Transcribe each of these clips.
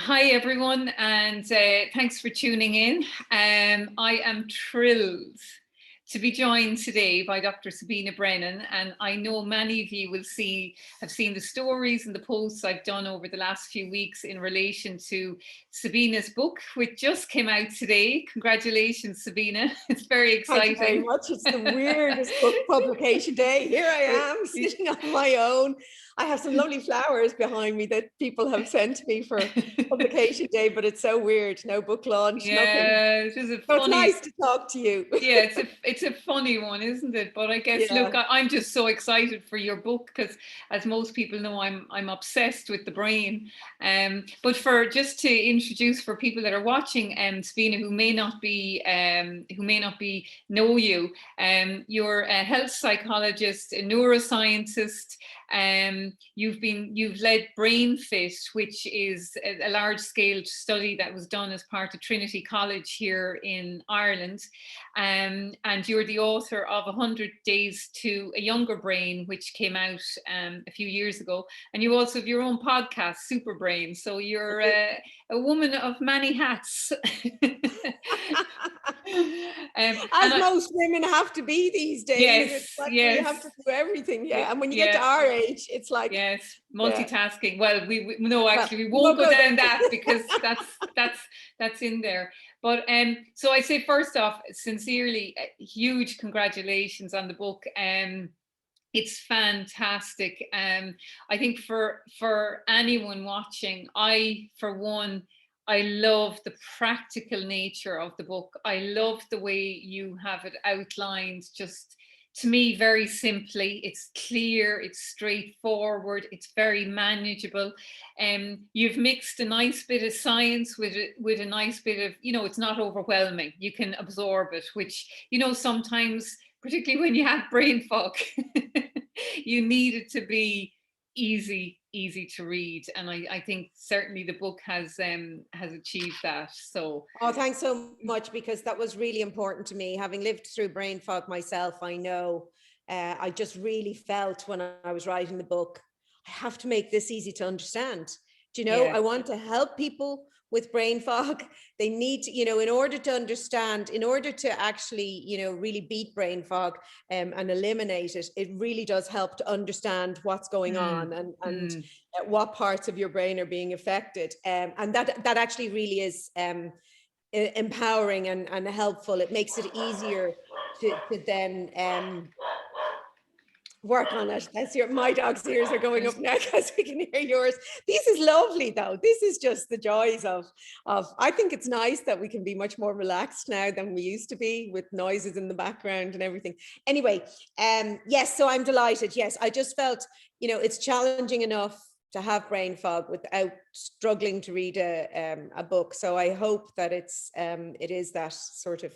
Hi, everyone, and thanks for tuning in. I am thrilled to be joined today by Dr. Sabina Brennan, and I know many of you have seen the stories and the posts I've done over the last few weeks in relation to Sabina's book, which just came out today. Congratulations, Sabina. It's very exciting. Thank you very much. It's the weirdest book publication day. Here I am sitting on my own. I have some lovely flowers behind me that people have sent me for publication day, but it's so weird. No book launch, nothing. It is a So funny. it's nice to talk to you. Yeah, it's a funny one, isn't it? But I guess, Yeah. look, I'm just so excited for your book because, as most people know, I'm obsessed with the brain. But for just to introduce for people that are watching, Sabina, who may not be know you, you're a health psychologist, a neuroscientist. You've led BrainFit, which is a large scale study that was done as part of Trinity College here in Ireland. And you're the author of 100 Days to a Younger Brain, which came out a few years ago. And you also have your own podcast, Super Brain. So you're a woman of many hats. As most women have to be these days. Yes, it's like yes. You have to do everything. Yeah. And when you get to our age, it's like multitasking. Yeah. Well, we won't go down that because that's in there. But so I say, first off, sincerely, huge congratulations on the book. It's fantastic. I think for anyone watching, for one, I love the practical nature of the book. I love the way you have it outlined, just to me, very simply. It's clear, it's straightforward, it's very manageable. You've mixed a nice bit of science with a nice bit of, it's not overwhelming. You can absorb it, which, sometimes, particularly when you have brain fog, you need it to be easy to read, and I think certainly the book has achieved that. So thanks so much, because that was really important to me. Having lived through brain fog myself, I know I just really felt when I was writing the book, I have to make this easy to understand. I want to help people with brain fog. They need to, in order to understand, in order to actually, really beat brain fog and eliminate it, it really does help to understand what's going on and what parts of your brain are being affected. And that actually really is empowering and helpful. It makes it easier to then work on it. My dog's ears are going up now because we can hear yours. This is lovely, though. This is just the joys of I think it's nice that we can be much more relaxed now than we used to be, with noises in the background and everything. Anyway, yes, so I'm delighted. Yes, I just felt, it's challenging enough to have brain fog without struggling to read a book. So I hope that it is that sort of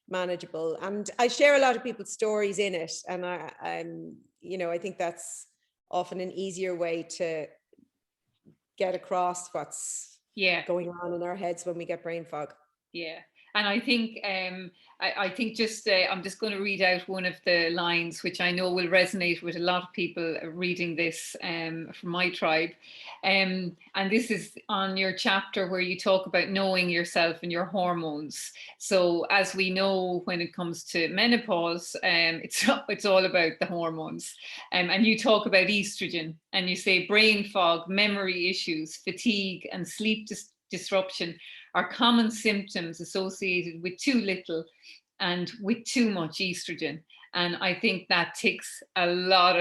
manageable, and I share a lot of people's stories in it, and I think that's often an easier way to get across what's going on in our heads when we get brain fog. Yeah. And I think I think I'm just going to read out one of the lines, which I know will resonate with a lot of people reading this from my tribe. And this is on your chapter where you talk about knowing yourself and your hormones. So as we know, when it comes to menopause, it's all about the hormones. And you talk about estrogen, and you say brain fog, memory issues, fatigue, and sleep disruption are common symptoms associated with too little and with too much estrogen. And I think that'll tick a lot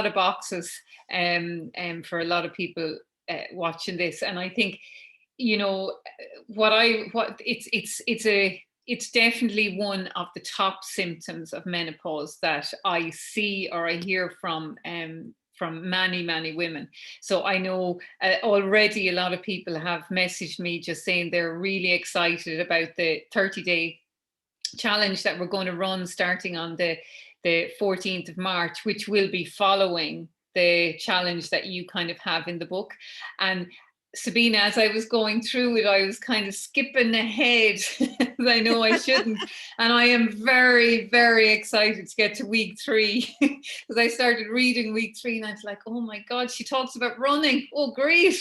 of boxes for a lot of people watching this. And I think, it's definitely one of the top symptoms of menopause that I see or I hear from many, many women. So I know already a lot of people have messaged me just saying they're really excited about the 30-day challenge that we're going to run starting on the 14th of March, which will be following the challenge that you kind of have in the book. And Sabina, as I was going through it, I was kind of skipping ahead, as I know I shouldn't. And I am very, very excited to get to week 3, because I started reading week 3 and I was like, oh my God, she talks about running. Oh, great.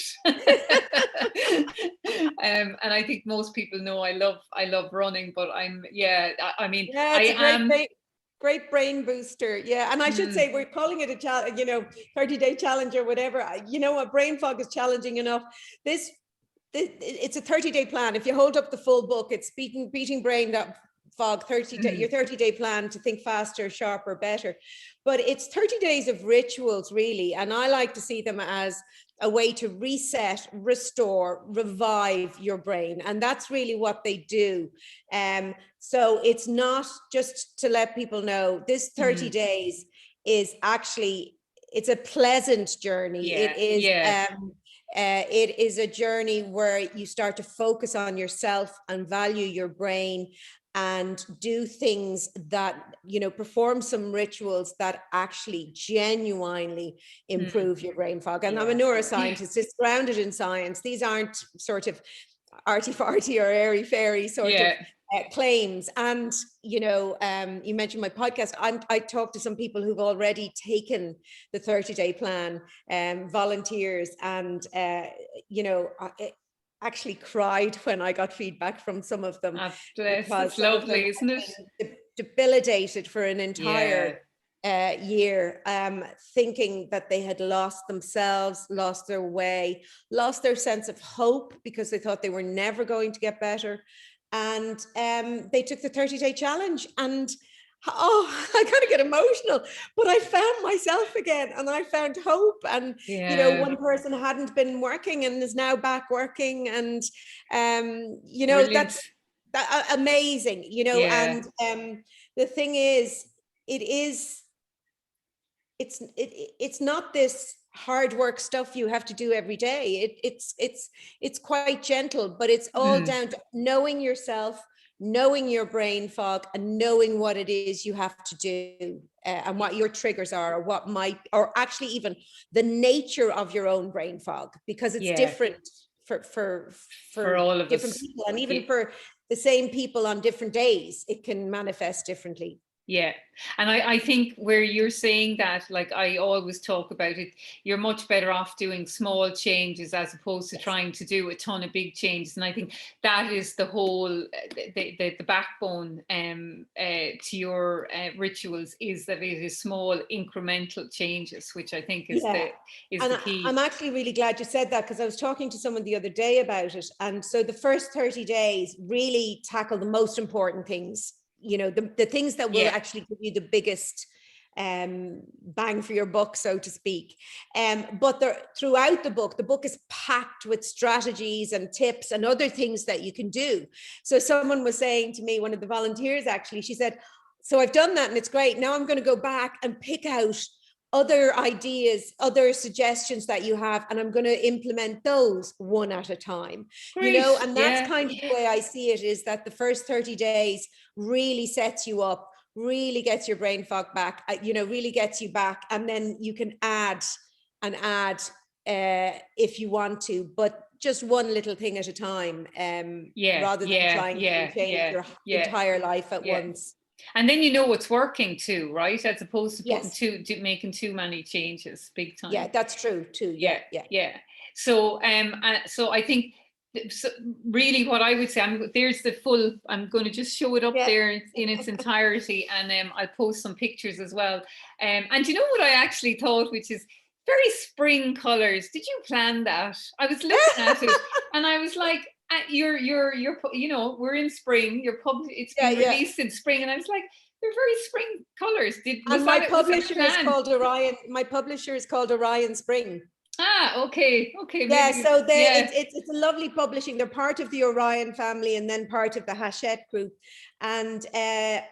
And I think most people know I love running, but I mean, Yeah, I it's a am. great brain booster. Yeah. And I should say, we're calling it a challenge, 30-day challenge or whatever. What brain fog is challenging enough. It's a 30-day plan. If you hold up the full book, it's beating brain fog, your 30-day plan to think faster, sharper, better. But it's 30 days of rituals, really. And I like to see them as a way to reset, restore, revive your brain. And that's really what they do. So it's not, just to let people know, this 30 days is actually, it's a pleasant journey. It is a journey where you start to focus on yourself and value your brain and do things that, perform some rituals that actually genuinely improve your brain fog. And I'm a neuroscientist, it's grounded in science. These aren't sort of arty-farty or airy-fairy sort of claims. And, you mentioned my podcast. I talked to some people who've already taken the 30-day plan, volunteers, and, actually cried when I got feedback from some of them. It's lovely, isn't it? Debilitated for an entire year, thinking that they had lost themselves, lost their way, lost their sense of hope because they thought they were never going to get better. And they took the 30-day challenge, and I kind of get emotional, but I found myself again, and I found hope. And one person hadn't been working and is now back working, and that's amazing. And the thing is, it's not this hard work stuff you have to do every day. It's quite gentle, but it's all down to knowing yourself, knowing your brain fog, and knowing what it is you have to do, and what your triggers are, or actually even the nature of your own brain fog, because it's different for all of different us. people, and even for the same people on different days, it can manifest differently. Yeah. And I think where you're saying that, like I always talk about it, you're much better off doing small changes as opposed to trying to do a ton of big changes. And I think that is the whole, the backbone to your rituals, is that it is small incremental changes, which I think is the key. I'm actually really glad you said that, because I was talking to someone the other day about it. And so the first 30 days really tackle the most important things, the things that will actually give you the biggest bang for your buck, so to speak. But throughout the book is packed with strategies and tips and other things that you can do. So someone was saying to me, one of the volunteers actually, she said, so I've done that and it's great. Now I'm going to go back and pick out other ideas, other suggestions that you have, and I'm going to implement those one at a time. Great. And that's kind of the way I see it, is that the first 30 days really sets you up, really gets your brain fog back, really gets you back, and then you can add if you want to, but just one little thing at a time, rather than trying to change your entire life at once. And then what's working too, right? As opposed to making too many changes, big time. Yeah, that's true too. Yeah. So I think, so really what I would say, there's the full, I'm going to just show it up there in its entirety, and I'll post some pictures as well. And what I actually thought, which is very spring colors. Did you plan that? I was looking at it and I was like, you're we're in spring, it's been released in spring, and I was like, they're very spring colors. My publisher is called Orion Spring. Okay. Yeah, so it's a lovely publishing. They're part of the Orion family and then part of the Hachette group, and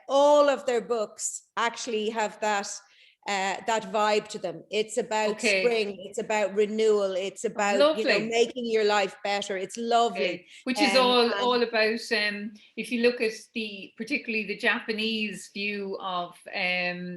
all of their books actually have that vibe to them. It's about spring, it's about renewal, it's about making your life better. It's lovely. Which is all about, if you look at particularly the Japanese view of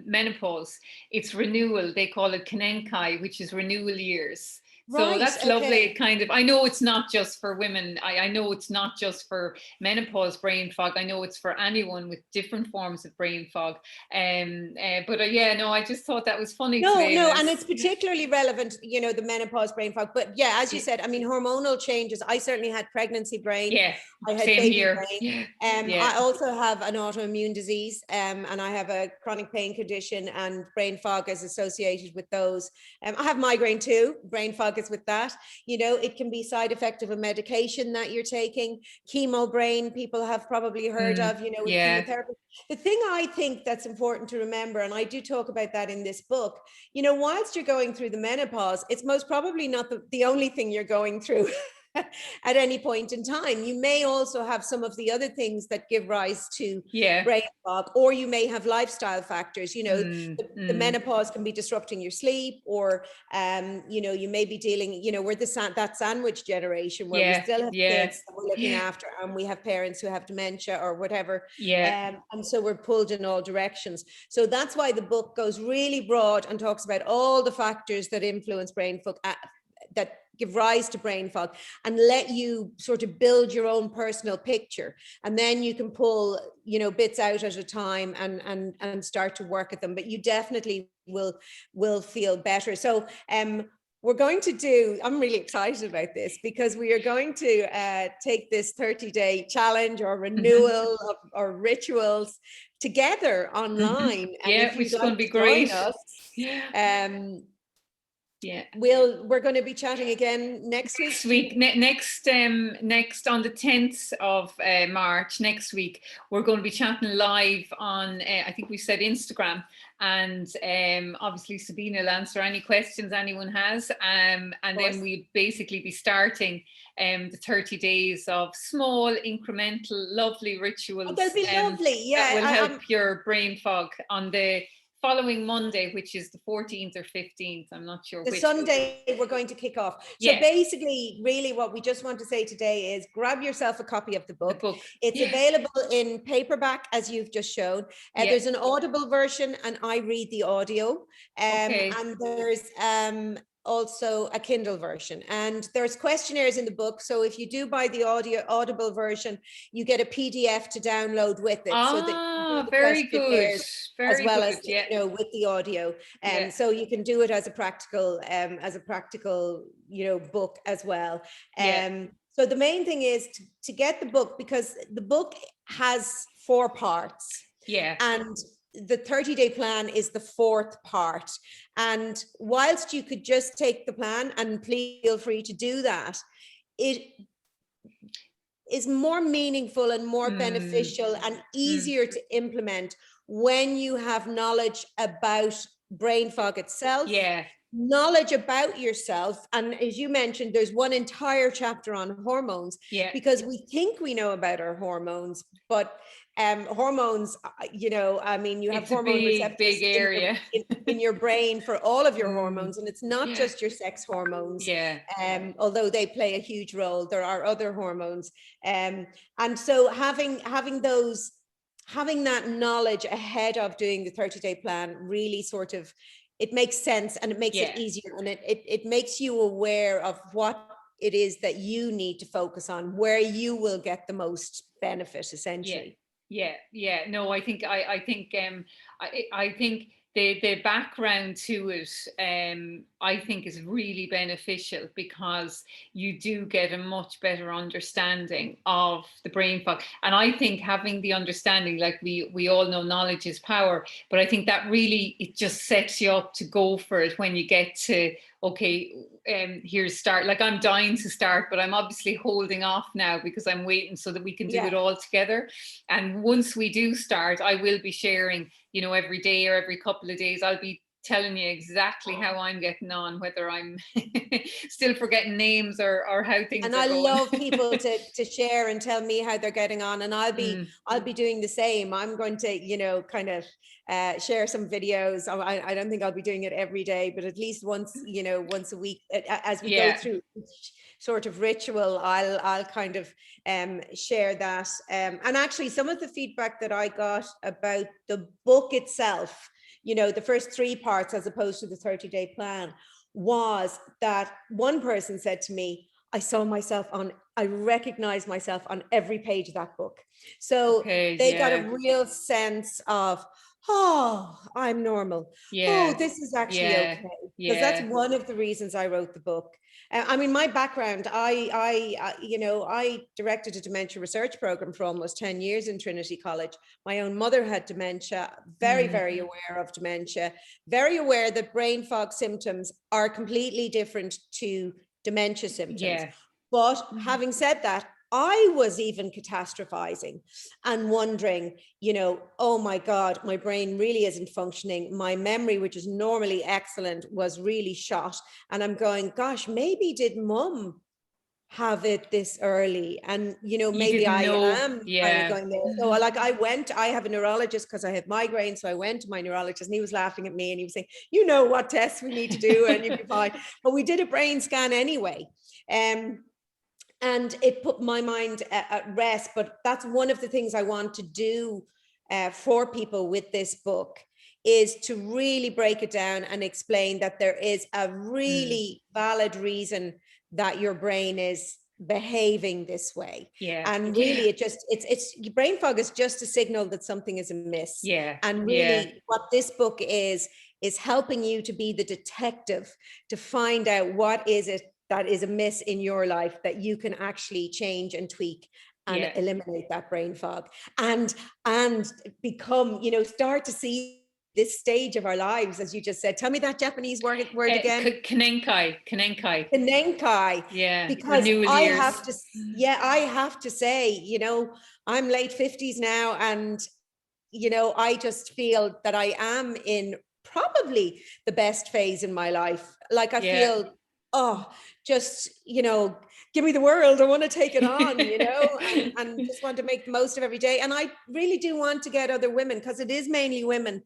menopause, it's renewal. They call it Kanenkai, which is renewal years. So Right. that's lovely. Kind of, I know it's not just for women. I know it's not just for menopause brain fog. I know it's for anyone with different forms of brain fog. Yeah, no, I just thought that was funny today. No, and it's particularly relevant, the menopause brain fog. But yeah, as you said, I mean, hormonal changes. I certainly had pregnancy brain. Yeah, I had same baby here. brain. Yeah. I also have an autoimmune disease, and I have a chronic pain condition, and brain fog is associated with those. I have migraine too. Brain fog is with that. It can be side effect of a medication that you're taking. Chemo brain, people have probably heard of, with chemotherapy. The thing I think that's important to remember, and I do talk about that in this book, whilst you're going through the menopause, it's most probably not the only thing you're going through at any point in time. You may also have some of the other things that give rise to brain fog, or you may have lifestyle factors. The menopause can be disrupting your sleep, or you may be dealing, we're that sandwich generation where we still have kids that we're looking after, and we have parents who have dementia or whatever. And so we're pulled in all directions. So that's why the book goes really broad and talks about all the factors that influence brain fog, that give rise to brain fog, and let you sort of build your own personal picture. And then you can pull, bits out at a time and start to work at them. But you definitely will feel better. So we're going to do, I'm really excited about this, because we are going to take this 30-day challenge or renewal of our rituals together online. And which is going to be great. Us, we're going to be chatting again next week. Next on the 10th of March, next week, we're going to be chatting live on, I think we said Instagram, and obviously Sabina will answer any questions anyone has, and then we'd basically be starting the 30 days of small, incremental, lovely rituals. They'll be lovely, that will help your brain fog on the following Monday, which is the 14th or 15th. I'm not sure. The Sunday we're going to kick off. So basically, really what we just want to say today is grab yourself a copy of the book. It's available in paperback, as you've just shown. There's an Audible version, and I read the audio. And there's also a Kindle version, and there's questionnaires in the book. So if you do buy the Audible version, you get a PDF to download with it. So that very good. Very as well good. as with the audio, so you can do it as a practical book as well. So the main thing is to get the book, because the book has 4 parts. And the 30-day plan is the 4th part. And whilst you could just take the plan, and please feel free to do that, it is more meaningful and more beneficial and easier to implement when you have knowledge about brain fog itself, knowledge about yourself. And as you mentioned, there's one entire chapter on hormones, because we think we know about our hormones, but hormones, I mean, you have hormone receptors big area in your brain for all of your hormones, and it's not just your sex hormones. Although they play a huge role, there are other hormones, and so having that knowledge ahead of doing the 30-day plan really sort of, it makes sense, and it makes it easier, and it makes you aware of what it is that you need to focus on, where you will get the most benefit, essentially. No, I think the background to it, I think, is really beneficial, because you do get a much better understanding of the brain fog. And I think having the understanding, like we all know knowledge is power, but I think that really, it just sets you up to go for it when you get to, here's start. Like, I'm dying to start, but I'm obviously holding off now because I'm waiting so that we can do it all together. And once we do start, I will be sharing, every day or every couple of days, I'll be telling you exactly how I'm getting on, whether I'm still forgetting names or how things are going. And I love people to share and tell me how they're getting on, and I'll be doing the same. I'm going to, kind of share some videos. I don't think I'll be doing it every day, but at least once a week, as we go through each sort of ritual, I'll kind of share that. And actually, some of the feedback that I got about the book itself, the first 3 parts as opposed to the 30-day plan, was that one person said to me, I recognized myself on every page of that book. So Okay, they got a yeah, real sense of, oh, I'm normal. Oh, yeah, this is actually yeah, okay. Because that's yeah. one of the reasons I wrote the book. I mean, my background, I directed a dementia research program for almost 10 years in Trinity College. My own mother had dementia, very, Mm, very aware of dementia, very aware that brain fog symptoms are completely different to dementia symptoms. yeah, But having said that, I was even catastrophizing and wondering, oh my God, my brain really isn't functioning. My memory, which is normally excellent, was really shot. And I'm going, gosh, maybe did mum have it this early? And, you maybe didn't I know. am kind of Yeah. going there. So I have a neurologist because I have migraines. So I went to my neurologist and he was laughing at me and he was saying, what tests we need to do and you'll be fine. But we did a brain scan anyway. And it put my mind at rest. But that's one of the things I want to do for people with this book, is to really break it down and explain that there is a really valid reason that your brain is behaving this way. Yeah, And really it's brain fog is just a signal that something is amiss. yeah, And yeah, really what this book is helping you to be the detective, to find out what is it that is amiss in your life that you can actually change and tweak and yeah. eliminate that brain fog, and become, start to see this stage of our lives, as you just said. Tell me that Japanese word again. Kanenkai. Kenenkai. Yeah, Because renewal I years. have to, I have to say, I'm late 50s now, and I just feel that I am in probably the best phase in my life. Like I Yeah. feel, oh, just, give me the world. I want to take it on, and just want to make the most of every day. And I really do want to get other women, because it is mainly women,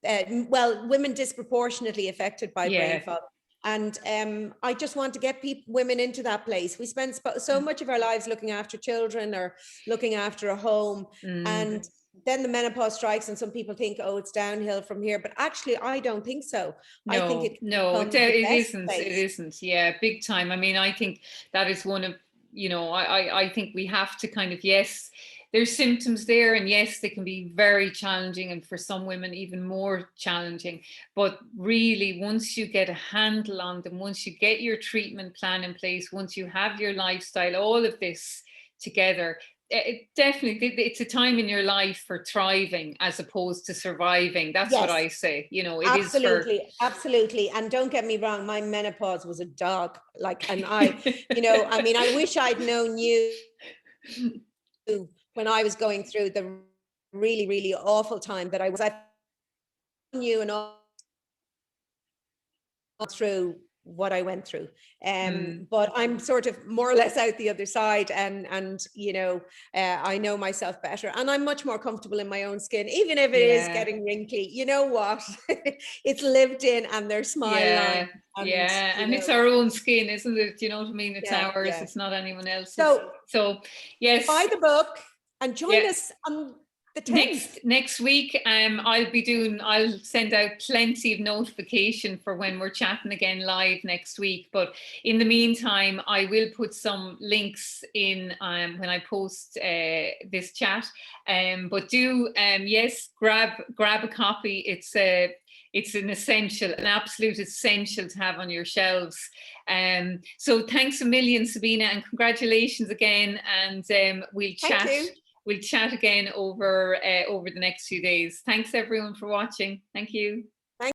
women disproportionately affected by brain Yeah. fog. And I just want to get women into that place. We spend so much of our lives looking after children or looking after a home. And then the menopause strikes and some people think, oh, it's downhill from here. But actually, I don't think so. I think it No, can become the best isn't. It place. isn't. Yeah, big time. I mean, I think that is one of, I think we have to kind of, yes, there's symptoms there, and yes, they can be very challenging, and for some women even more challenging. But really, once you get a handle on them, once you get your treatment plan in place, once you have your lifestyle, all of this together, definitely it's a time in your life for thriving as opposed to surviving. That's what Yes, I say. It is for absolutely. And don't get me wrong, my menopause was a dog. And I mean, I wish I'd known you when I was going through the really, really awful time that I knew and all through what I went through. But I'm sort of more or less out the other side, and I know myself better, and I'm much more comfortable in my own skin, even if it is yeah, getting wrinkly. You know what? It's lived in, and there's smile yeah, lines, and yeah. And it's our own skin, isn't it? You know what I mean? It's yeah, ours, yeah. it's not anyone else's. So So yes. buy the book and join Yeah. us on the 10th. Next week, I'll send out plenty of notification for when we're chatting again live next week. But in the meantime, I will put some links in when I post this chat. But do yes, grab a copy. It's an essential, an absolute essential to have on your shelves. So thanks a million, Sabina, and congratulations again. And we'll Thank you. We'll chat again over the next few days. Thanks everyone for watching. Thank you.